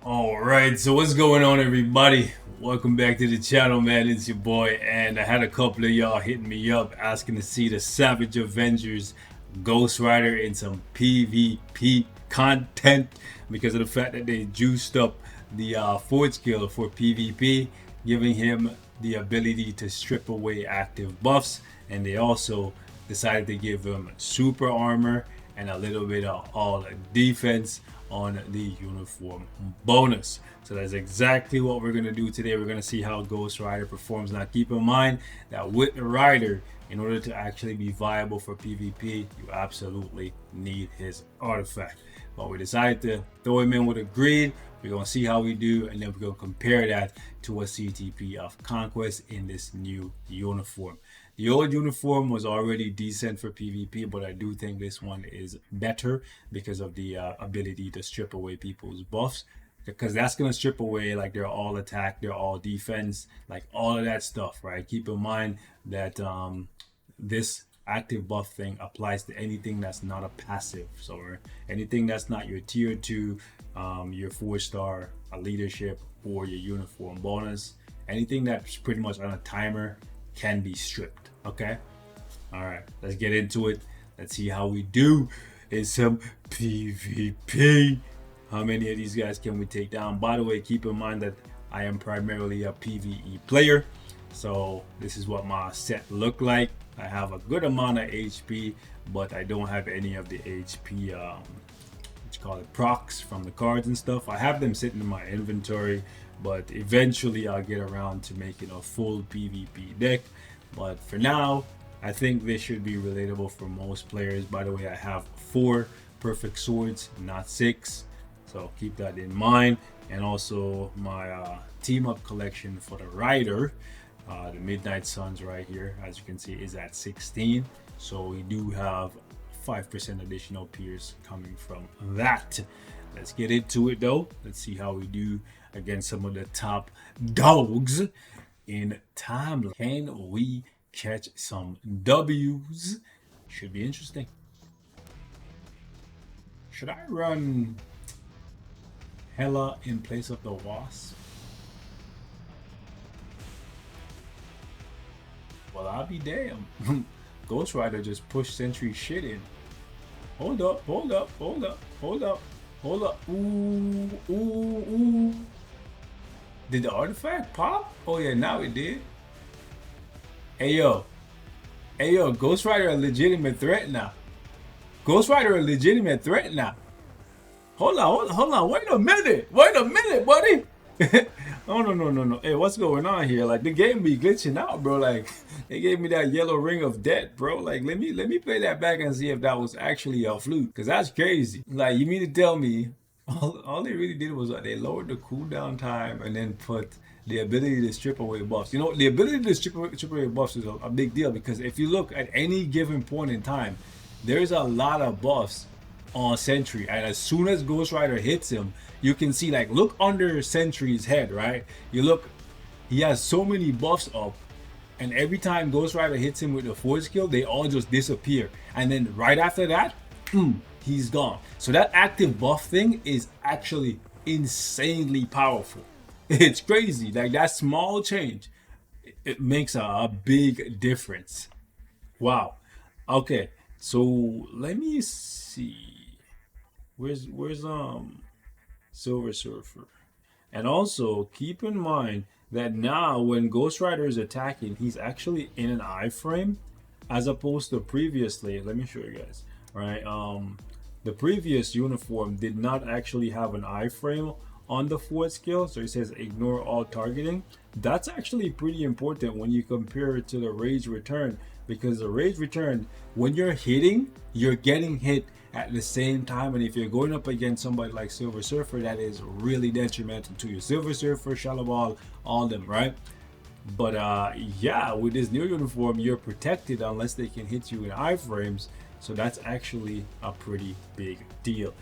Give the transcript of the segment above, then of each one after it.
All right, so what's going on, everybody? Welcome back to the channel, man. It's your boy, and I had a couple of y'all hitting me up asking to see the Savage Avengers Ghost Rider in some PvP content because of the fact that they juiced up the forward skill for PvP, giving him the ability to strip away active buffs, and they also decided to give him super armor and a little bit of all defense on the uniform bonus. So that's exactly what we're going to do today. We're going to see how Ghost Rider performs. Now keep in mind that with the Rider, in order to actually be viable for PvP, you absolutely need his artifact. But we decided to throw him in with a Greed. We're going to see how we do, and then we're going to compare that to a CTP of Conquest in this new uniform. The old uniform was already decent for PvP, but I do think this one is better because of the ability to strip away people's buffs. Because that's going to strip away like they're all attack, they're all defense, like all of that stuff, right? Keep in mind that this active buff thing applies to anything that's not a passive. So anything that's not your tier 2, your 4-star, a leadership, or your uniform bonus, anything that's pretty much on a timer can be stripped. Okay, all right, let's get into it. Let's see how we do in some PvP. How many of these guys can we take down? By the way, keep in mind that I am primarily a PvE player, so this is what my set look like. I have a good amount of HP, but I don't have any of the HP what you call it, procs from the cards and stuff. I have them sitting in my inventory, but eventually I'll get around to making a full PvP deck. But for now, I think this should be relatable for most players. By the way, I have 4 perfect swords, not 6. So keep that in mind. And also my team up collection for the Rider, the Midnight Suns right here, as you can see, is at 16. So we do have 5% additional Pierce coming from that. Let's get into it though. Let's see how we do against some of the top dogs in time. Can we catch some W's? Should be interesting. Should I run Hela in place of the Wasp? Well, I'll be damned. Ghost Rider just pushed Sentry shit in. Hold up, hold up, hold up, hold up, hold up. Ooh, ooh, ooh. Did the artifact pop? Oh yeah, now it did. Hey yo, Ghost Rider a legitimate threat now. Ghost Rider a legitimate threat now. Hold on, wait a minute, buddy. Oh no. Hey, what's going on here? Like the game be glitching out, bro. Like they gave me that yellow ring of death, bro. Like let me play that back and see if that was actually a fluke, cause that's crazy. Like you mean to tell me all they really did was they lowered the cooldown time and then put the ability to strip away buffs. You know, the ability to strip away buffs is a big deal because if you look at any given point in time, there's a lot of buffs on Sentry, and as soon as Ghost Rider hits him, you can see, like, look under Sentry's head, right? You look, he has so many buffs up, and every time Ghost Rider hits him with the force skill, they all just disappear, and then right after that, he's gone. So that active buff thing is actually insanely powerful. It's crazy. Like that small change, it makes a big difference. Wow. Okay, so let me see. Where's Silver Surfer? And also keep in mind that now when Ghost Rider is attacking, he's actually in an iframe as opposed to previously. Let me show you guys. Right? The previous uniform did not actually have an iframe on the fourth skill, so it says ignore all targeting. That's actually pretty important when you compare it to the Rage Return, because the Rage Return, when you're hitting, you're getting hit at the same time, and if you're going up against somebody like Silver Surfer, that is really detrimental to you. Silver Surfer, Shallow Ball, all them, right? But yeah, with this new uniform, you're protected unless they can hit you in iframes, so that's actually a pretty big deal.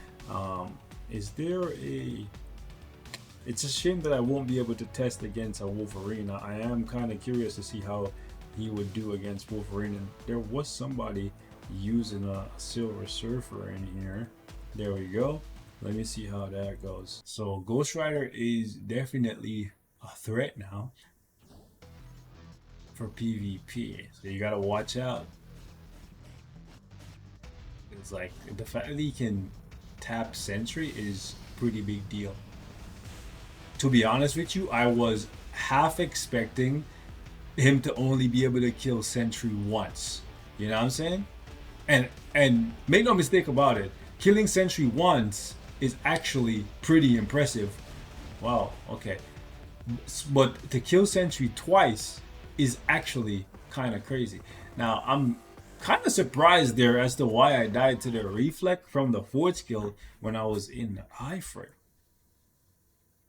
Is there a... It's a shame that I won't be able to test against a Wolverine. I am kind of curious to see how he would do against Wolverine. And there was somebody using a Silver Surfer in here. There we go. Let me see how that goes. So Ghost Rider is definitely a threat now for PvP. So you gotta watch out. It's like the fact that he can tap Sentry is pretty big deal. To be honest with you, I was half expecting him to only be able to kill Sentry once. You know what I'm saying? And make no mistake about it, killing Sentry once is actually pretty impressive. Wow, okay. But to kill Sentry twice is actually kind of crazy. Now, I'm kind of surprised there as to why I died to the reflect from the fourth skill when I was in the high frame.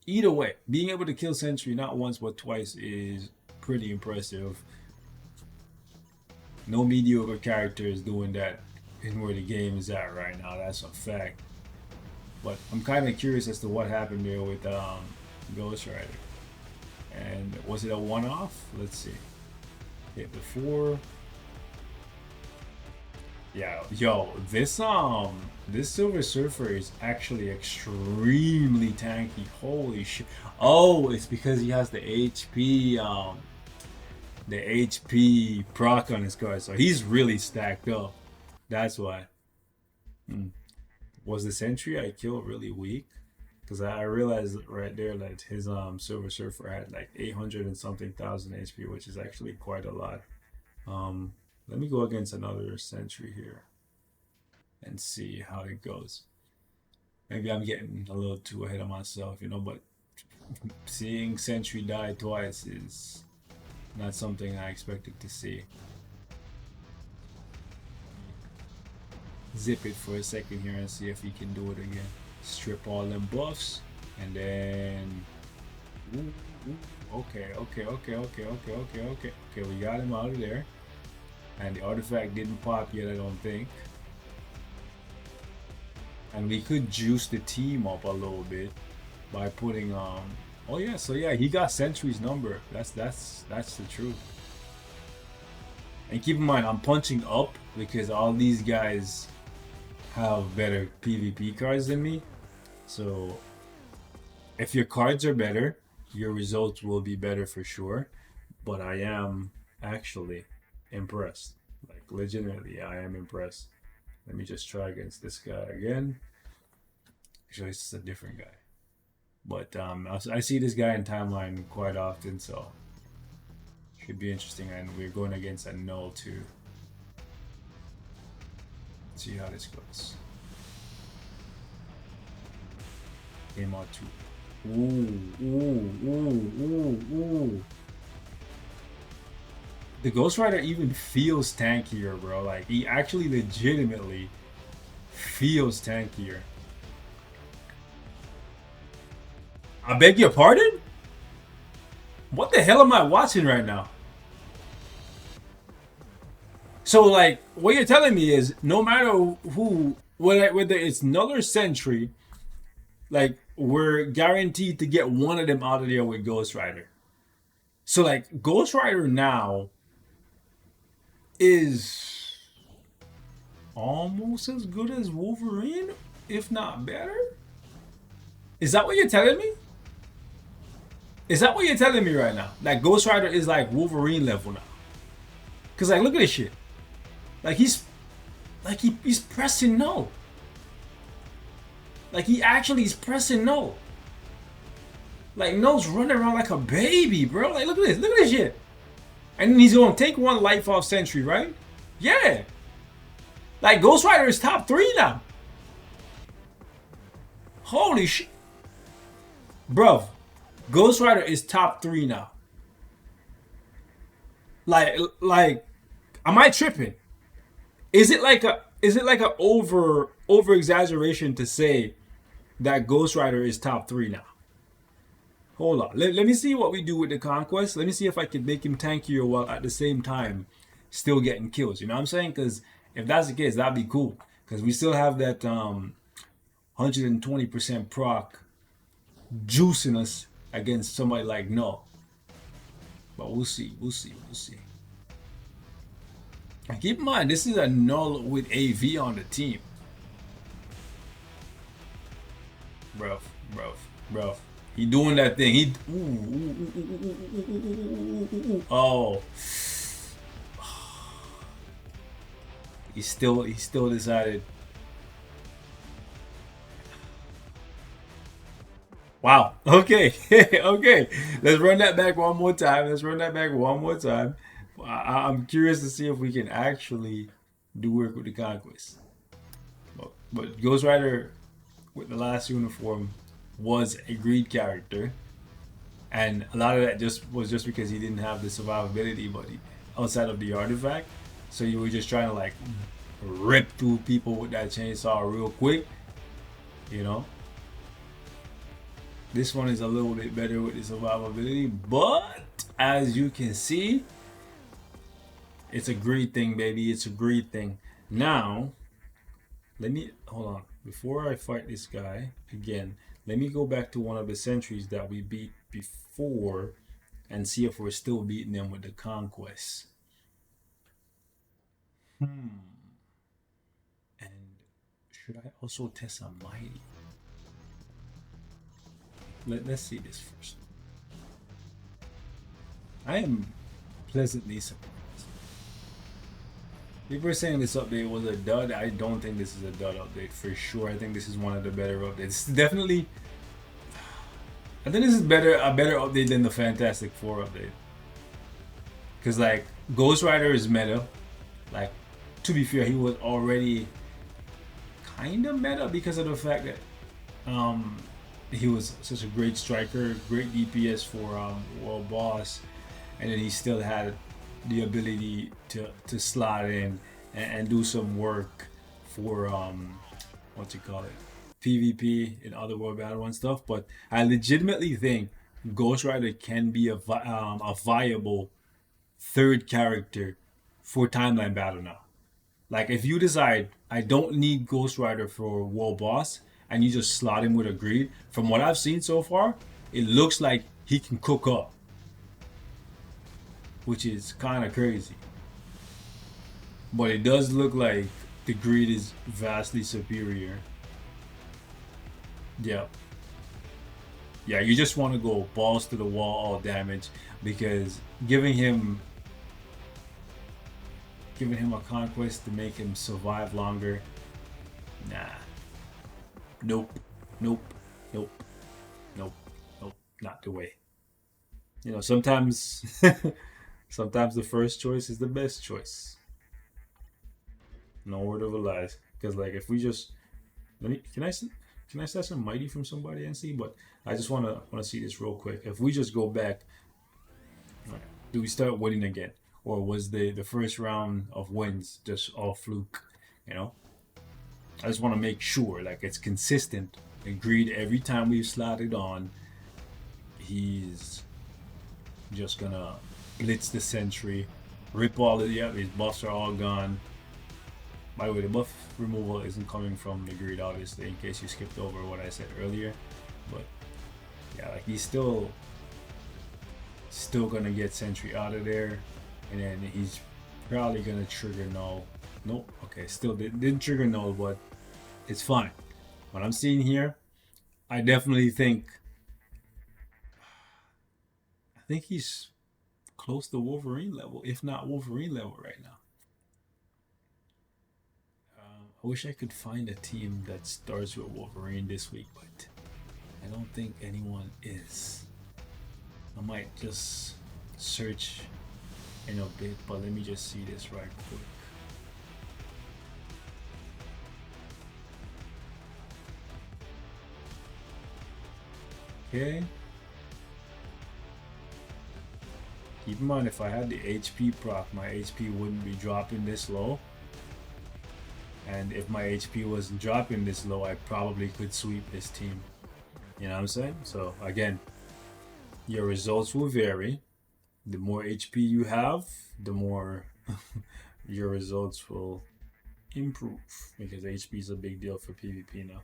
Either way, being able to kill Sentry not once but twice is pretty impressive. No mediocre character is doing that in where the game is at right now. That's a fact. But I'm kind of curious as to what happened there with Ghost Rider. And was it a one-off? Let's see. Hit the 4. Yeah, yo, this Silver Surfer is actually extremely tanky. Holy shit. Oh, it's because he has the HP proc on his card, so he's really stacked up. That's why. Was the Sentry I killed really weak? Because I realized right there that his Silver Surfer had like 800 and something thousand HP, which is actually quite a lot. Let me go against another Sentry here and see how it goes. Maybe I'm getting a little too ahead of myself, you know, but seeing Sentry die twice is not something I expected to see. Zip it for a second here and see if he can do it again. Strip all them buffs and then okay, we got him out of there. And the artifact didn't pop yet, I don't think. And we could juice the team up a little bit by putting oh yeah, so yeah, he got Sentry's number. That's the truth. And keep in mind, I'm punching up because all these guys have better PvP cards than me. So if your cards are better, your results will be better for sure. But I am actually impressed. Like legitimately, I am impressed. Let me just try against this guy again. Actually, this is a different guy. But I see this guy in timeline quite often, so should be interesting. And we're going against a Knull too. Let's see how this goes. Came out too. Ooh. The Ghost Rider even feels tankier, bro. Like, he actually legitimately feels tankier. I beg your pardon? What the hell am I watching right now? So, like, what you're telling me is no matter who, whether it's Knull or Sentry, like, we're guaranteed to get one of them out of there with Ghost Rider. So, like, Ghost Rider now is almost as good as Wolverine, if not better. Is that what you're telling me? Is that what you're telling me right now? Like Ghost Rider is like Wolverine level now? Cause like look at this shit. Like he's pressing no. Like he actually is pressing no. Like No's running around like a baby, bro. Like look at this shit. And then he's gonna take one life off Sentry, right? Yeah. Like Ghost Rider is top 3 now. Holy shit. Bruv, Ghost Rider is top 3 now. Like, am I tripping? Is it like a over exaggeration to say that Ghost Rider is top 3 now? Hold on. Let me see what we do with the Conquest. Let me see if I can make him tankier while at the same time still getting kills. You know what I'm saying? Because if that's the case, that'd be cool. Because we still have that 120% proc juicing us against somebody like Knull. But we'll see. And keep in mind, this is a Knull with AV on the team. Bro, bro. He doing that thing. He. Oh. He still decided. Wow. Okay. Okay. Let's run that back one more time. Let's run that back one more time. I'm curious to see if we can actually do work with the Conquest. But Ghost Rider with the last uniform was a Greed character, and a lot of that just because he didn't have the survivability, but outside of the artifact, so you were just trying to like rip through people with that chainsaw real quick, you know. This one is a little bit better with the survivability, but as you can see, it's a greed thing, baby. It's a greed thing. Now, let me hold on. Before I fight this guy again, let me go back to one of the sentries that we beat before and see if we're still beating them with the Conquest. And should I also test a mighty? Let's see this first. I am pleasantly surprised. People are saying this update was a dud. I don't think this is a dud update for sure. I think this is one of the better updates. Definitely, I think this is a better update than the Fantastic Four update. Cause like Ghost Rider is meta. Like, to be fair, he was already kind of meta because of the fact that he was such a great striker, great DPS for World Boss, and then he still had the ability to slot in and do some work for what you call it, PvP in other World Battle and stuff. But I legitimately think Ghost Rider can be a viable third character for timeline battle now. Like if you decide I don't need Ghost Rider for World Boss and you just slot him with a Greed, from what I've seen so far, it looks like he can cook up, which is kind of crazy. But it does look like the Greed is vastly superior. Yeah. Yeah, you just want to go balls to the wall, all damage, because giving him a conquest to make him survive longer, nah. Nope. Nope. Nope. Nope. Nope. Not the way. You know, sometimes sometimes the first choice is the best choice. No word of a lie. Because like if we just let me can I set some mighty from somebody and see? But I just wanna see this real quick. If we just go back, do we start winning again? Or was the first round of wins just all fluke? You know? I just want to make sure like it's consistent. Agreed every time we've slotted on, he's just gonna blitz the sentry, rip all of his buffs are all gone. By the way, the buff removal isn't coming from the greed, obviously, in case you skipped over what I said earlier. But yeah, like he's still gonna get sentry out of there, and then he's probably gonna trigger null. Nope. Okay, still didn't trigger null, but it's fine. What I'm seeing here, I definitely think he's close to Wolverine level, if not Wolverine level right now. I wish I could find a team that starts with Wolverine this week, but I don't think anyone is. I might just search in a bit, but let me just see this right quick. Okay. Keep in mind, if I had the HP proc, my HP wouldn't be dropping this low. And if my HP wasn't dropping this low, I probably could sweep this team. You know what I'm saying? So again, your results will vary. The more HP you have, the more your results will improve, because HP is a big deal for PvP now.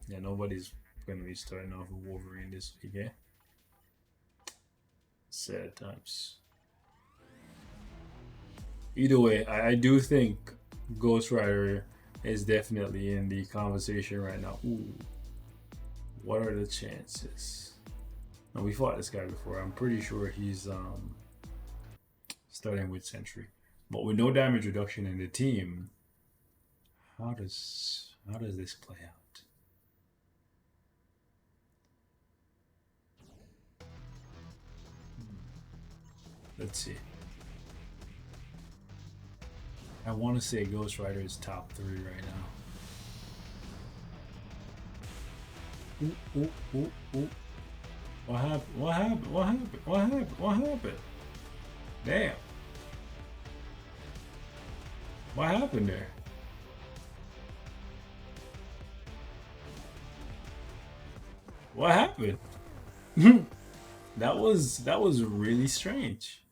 Yeah, nobody's gonna be starting off with Wolverine this week, yeah? Sad times. Either way, I do think Ghost Rider is definitely in the conversation right now. Ooh, What are the chances? Now, we fought this guy before. I'm pretty sure he's starting with Sentry, but with no damage reduction in the team. How does this play out? Let's see. I want to say Ghost Rider is top 3 right now. Ooh, ooh, ooh, ooh. What happened? What happened? What happened? What happened? What happened? Damn. What happened there? What happened? that was really strange.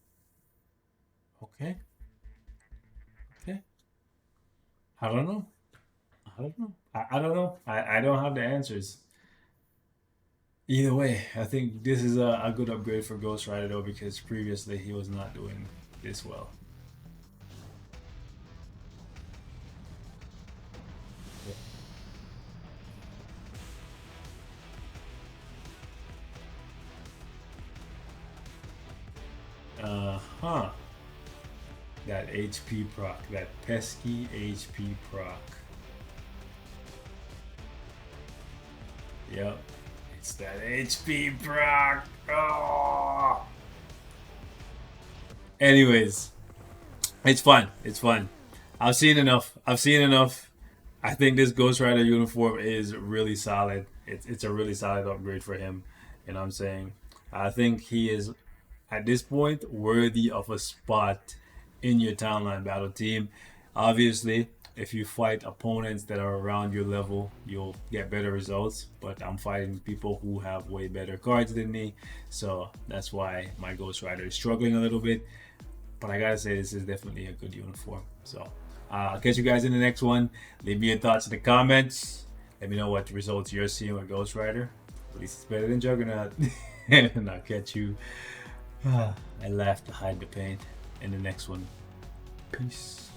Okay. Okay. I don't know. I don't know. I don't know. I don't have the answers. Either way, I think this is a good upgrade for Ghost Rider though, because previously he was not doing this well. Huh. That HP proc, that pesky HP proc. Yep. It's that HP proc. Oh. Anyways, it's fun. It's fun. I've seen enough. I've seen enough. I think this Ghost Rider uniform is really solid. It's a really solid upgrade for him. You know what I'm saying? I think he is at this point worthy of a spot in your townline battle team. Obviously, if you fight opponents that are around your level, you'll get better results. But I'm fighting people who have way better cards than me, so that's why my Ghost Rider is struggling a little bit. But I gotta say, this is definitely a good uniform. So I'll catch you guys in the next one. Leave me your thoughts in the comments. Let me know what results you're seeing with Ghost Rider. At least it's better than Juggernaut. And I'll catch you. I laugh to hide the pain in the next one. Peace.